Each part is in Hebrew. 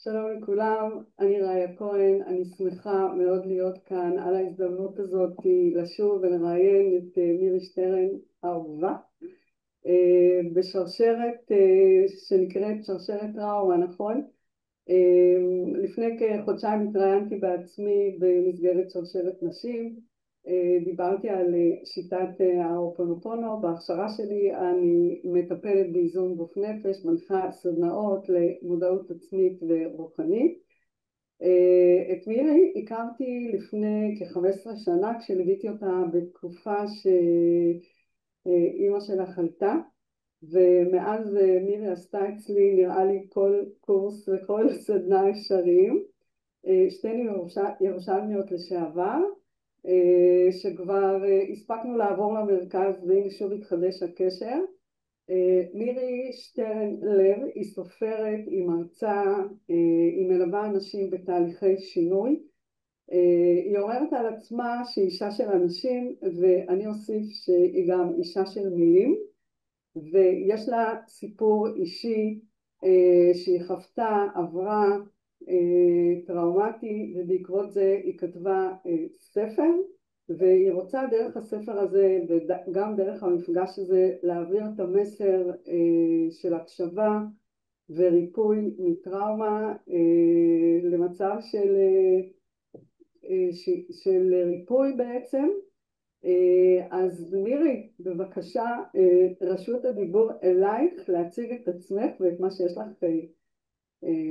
שלום לכולם, אני ראיה כהן, אני שמחה מאוד להיות כאן על ההזדמנות הזאת לשוב ולראיין את מירי שטרן האהובה בשרשרת שנקראת שרשרת טראומה, נכון? לפני כחודשיים התראיינתי בעצמי במסגרת שרשרת נשים, דיברתי על שיטת ההופונופונו. בהכשרה שלי אני מטפלת באיזון גוף נפש, מנחה סדנאות למודעות עצמית ורוחנית. את מירי הכרתי לפני כ-15 שנה כשליוויתי אותה בתקופה שאימא שלה חלתה, ומאז מירי עשתה אצלי נראה לי כל קורס וכל סדנה אפשריים. שתינו ירושלמיות לשעבר, שכבר הספקנו לעבור למרכז והנה שוב התחדש הקשר. מירי שטרן לב היא סופרת, היא מרצה, היא מלווה אנשים בתהליכי שינוי. היא אומרת על עצמה שהיא אישה של אנשים, ואני אוסיף שהיא גם אישה של מילים, ויש לה סיפור אישי שהיא חוותה, עברה, טראומטי, ובעקבות זה היא כתבה ספר, והיא רוצה דרך הספר הזה וגם דרך המפגש הזה להעביר את המסר של הקשבה וריפוי מטראומה למצב של ריפוי בעצם. אז מירי, בבקשה, רשות הדיבור אלייך להציג את עצמך ואת מה שיש לך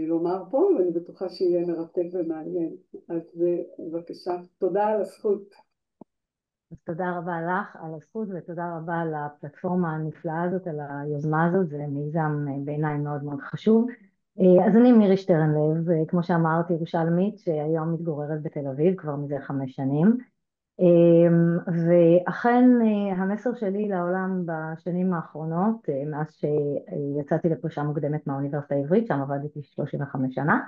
לומר פה, ואני בטוחה שיהיה מרתק ומעניין. אז בבקשה, תודה על הזכות. אז תודה רבה לך על הזכות ותודה רבה על הפלטפורמה הנפלאה הזאת, על היוזמה הזאת. זה מיזם בעיניי מאוד מאוד חשוב. אז אני מירי שטרן לב, כמו שאמרתי, ירושלמית שהיום מתגוררת בתל אביב כבר מזה 5 שנים. ואכן המסר שלי לעולם בשנים האחרונות, מאז שיצאתי לפרישה מוקדמת מהאוניברסיטה העברית, שם עבדתי 35 שנה,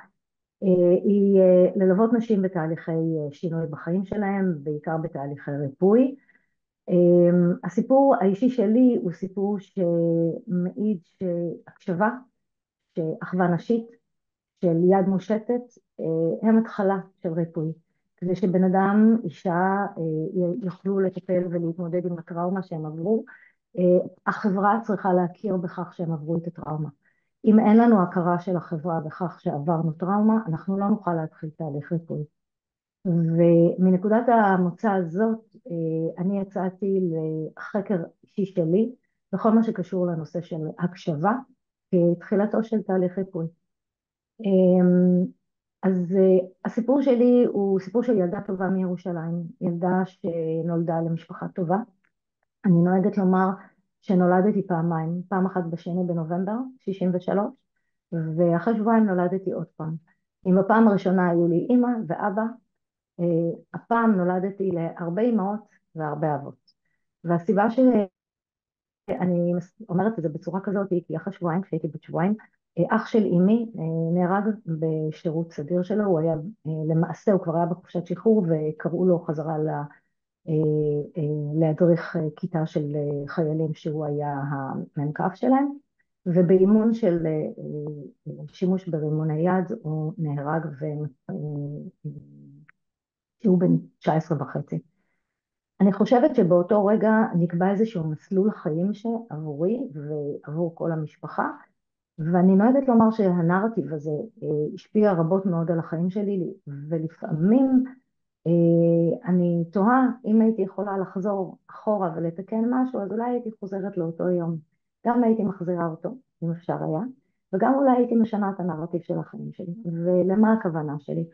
היא ללוות נשים בתהליכי שינוי בחיים שלהם, בעיקר בתהליכי ריפוי. הסיפור האישי שלי הוא סיפור שמעיד שהקשבה, שאחווה נשית, של יד מושטת, הם התחלה של ריפוי. כדי שבן אדם, אישה, יוכלו לטפל ולהתמודד עם הטראומה שהם עברו, החברה צריכה להכיר בכך שהם עברו את הטראומה. אם אין לנו הכרה של החברה בכך שעברנו טראומה, אנחנו לא נוכל להתחיל תהליך ריפוי. ומנקודת המוצא הזאת, אני יצאתי לחקר אישי שלי, בכל מה שקשור לנושא של הקשבה, כתחילתו של תהליך ריפוי. אז הסיפור שלי הוא סיפור של ילדה טובה מירושלים, ילדה שנולדה למשפחה טובה. אני נוהגת לומר שנולדתי פעמיים, פעם אחת ב2 בנובמבר 63, ואחרי שבועיים נולדתי עוד פעם. אם בפעם הראשונה היו לי אמא ואבא, הפעם נולדתי להרבה אמהות והרבה אבות. והסיבה שאני אומרת את זה בצורה כזאת, כי אחרי שבועיים, כשהייתי בת שבועיים, אח של אמי נהרג בשירות סדיר שלו. הוא היה, למעשה הוא כבר היה בחופשת שחרור, וקראו לו חזרה להדריך כיתה של חיילים שהוא היה המ"כ שלהם, ובאימון של שימוש ברימוני יד הוא נהרג שהוא בן 19 וחצי. אני חושבת שבאותו רגע נקבע איזשהו מסלול חיים שעבורי ועבור כל המשפחה, ואני נוהגת לומר שהנרטיב הזה השפיע רבות מאוד על החיים שלי, ולפעמים אני תוהה אם הייתי יכולה לחזור אחורה ולתקן משהו, אז אולי הייתי חוזרת לאותו יום. גם הייתי מחזירה אותו, אם אפשר היה, וגם אולי הייתי משנה את הנרטיב של החיים שלי. ולמה הכוונה שלי?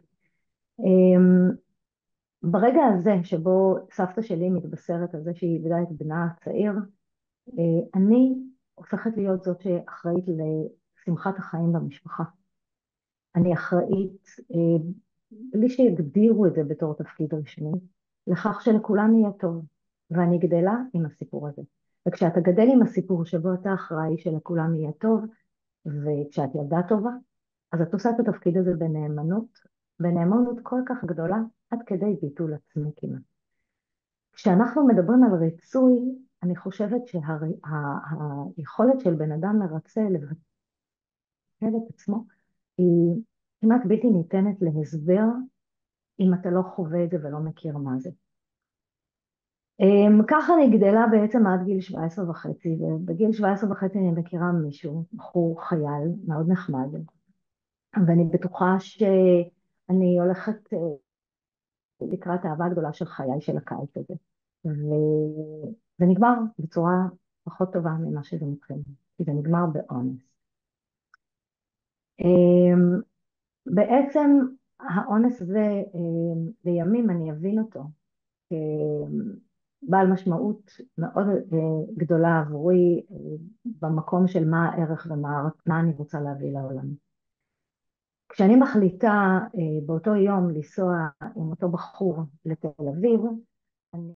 ברגע הזה שבו סבתא שלי מתבשרת על זה שהיא איבדה את בנה הצעיר, אני הופכת להיות זאת שאחראית לשמחת החיים במשפחה. אני אחראית, בלי שיגדירו את זה בתור תפקיד רשמי, לכך שלכולם יהיה טוב, ואני גדלה עם הסיפור הזה. וכשאתה גדל עם הסיפור שבו אתה אחראי שלכולם יהיה טוב, וכשאת ילדה טובה, אז את עושה את התפקיד הזה בנאמנות כל כך גדולה, עד כדי ביטול עצמי כמעט. כשאנחנו מדברים על ריצוי, אני חושבת שהיכולת של בן אדם מרצה לבטל את עצמו, היא כמעט בלתי ניתנת להסבר אם אתה לא חווה את זה ולא מכיר מה זה. ככה אני גדלה בעצם עד גיל 17 וחצי, ובגיל 17 וחצי אני מכירה מישהו, בחור חייל מאוד נחמד, ואני בטוחה שאני הולכת לקראת האהבה הגדולה של חיי של הקיץ הזה. זה נגמר בצורה פחות טובה ממה שזה מתחיל, כי זה נגמר באונס. בעצם האונס הזה, לימים אני אבין אותו, בעל משמעות מאוד גדולה עבורי, במקום של מה הערך ומה אני רוצה להביא לעולם. כשאני מחליטה באותו יום לנסוע עם אותו בחור לתל אביב,